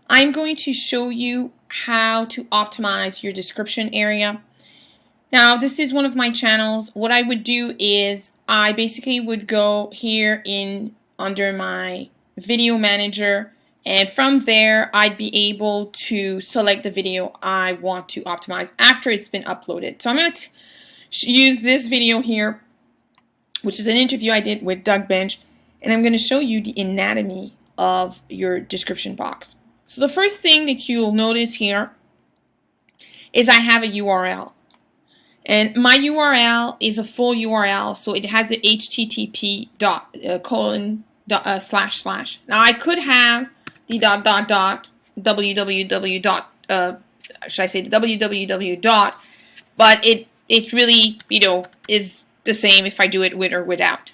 I'm going to show you how to optimize your description area. Now, this is one of my channels. What I would do is I basically would go here in under my video manager, and from there I'd be able to select the video I want to optimize after it's been uploaded. So I'm going to use this video here, which is an interview I did with Doug Bench, and I'm going to show you the anatomy of your description box. So the first thing that you'll notice here is I have a URL. And my URL is a full URL, so it has the http // Now I could have the www should I say the www but it really, is the same if I do it with or without.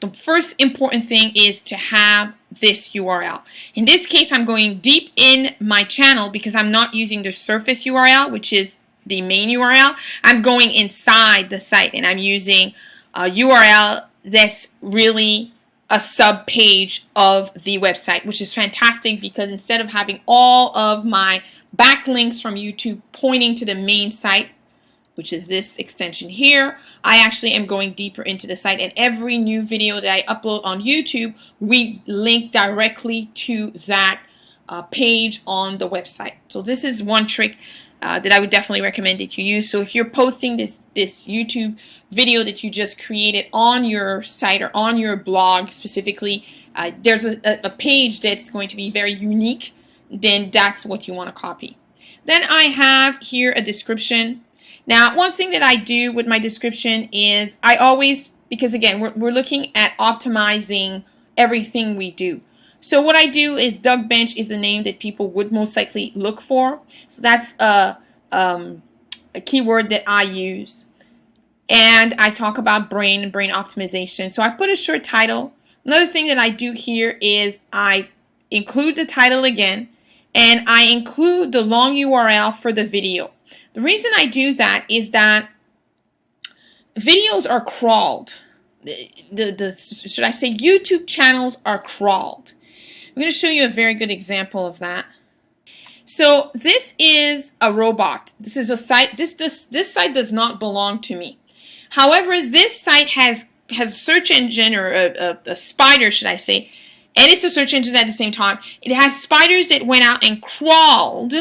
The first important thing is to have this URL. In this case, I'm going deep in my channel because I'm not using the surface URL, which is the main URL. I'm going inside the site and I'm using a URL that's really a sub page of the website, which is fantastic because instead of having all of my backlinks from YouTube pointing to the main site, which is this extension here, I actually am going deeper into the site, and every new video that I upload on YouTube, we link directly to that page on the website. So this is one trick that I would definitely recommend that you use. So if you're posting this YouTube video that you just created on your site or on your blog specifically, there's a page that's going to be very unique, then that's what you want to copy. Then I have here a description. Now, one thing that I do with my description is I always, because again, we're looking at optimizing everything we do. So what I do is Doug Bench is the name that people would most likely look for. So that's a keyword that I use. And I talk about brain and brain optimization. So I put a short title. Another thing that I do here is I include the title again, and I include the long URL for the video. The reason I do that is that videos are crawled. Should I say YouTube channels are crawled. I'm going to show you a very good example of that. So this is a robot. This is a site. This site does not belong to me. However, this site has a search engine, or a spider, should I say, and it's a search engine at the same time. It has spiders that went out and crawled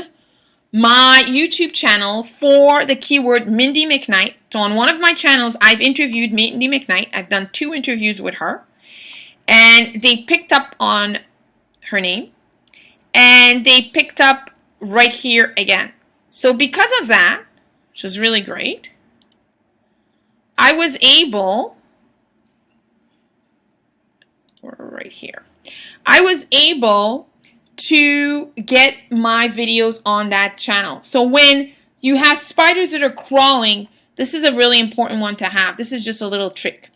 my YouTube channel for the keyword Mindy McKnight. So on one of my channels, I've interviewed Mindy McKnight. I've done 2 interviews with her, and they picked up on her name, and they picked up right here again. So because of that, which was really great, I was able, right here, I was able to get my videos on that channel. So when you have spiders that are crawling, this is a really important one to have. This is just a little trick.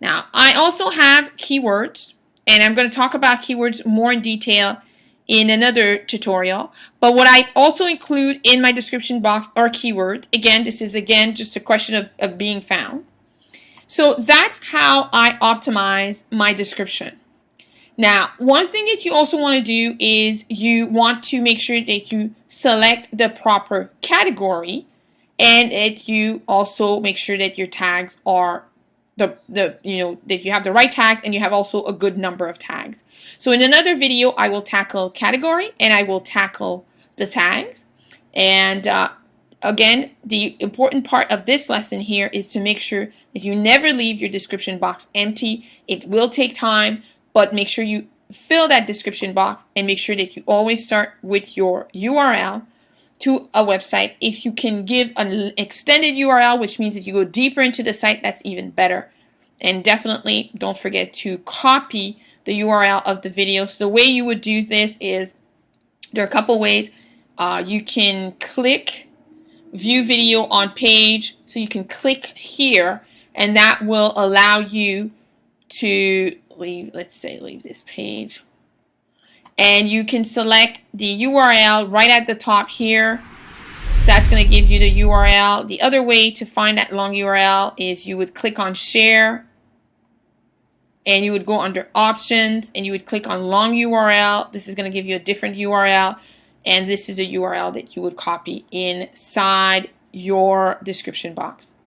Now, I also have keywords, and I'm going to talk about keywords more in detail in another tutorial. But what I also include in my description box are keywords. Again, this is just a question of being found. So that's how I optimize my description. Now, one thing that you also want to do is you want to make sure that you select the proper category, and that you also make sure that your tags are that you have the right tags, and you have also a good number of tags. So in another video, I will tackle category and I will tackle the tags. And again, the important part of this lesson here is to make sure that you never leave your description box empty. It will take time, but make sure you fill that description box, and make sure that you always start with your URL to a website. If you can give an extended URL, which means that you go deeper into the site, that's even better. And definitely don't forget to copy the URL of the video. So the way you would do this is, there are a couple ways. You can click view video on page. So you can click here, and that will allow you to leave this page, and you can select the URL right at the top here. That's going to give you the URL. The other way to find that long URL is you would click on share, and you would go under options and you would click on long URL. This is going to give you a different URL, and this is a URL that you would copy inside your description box.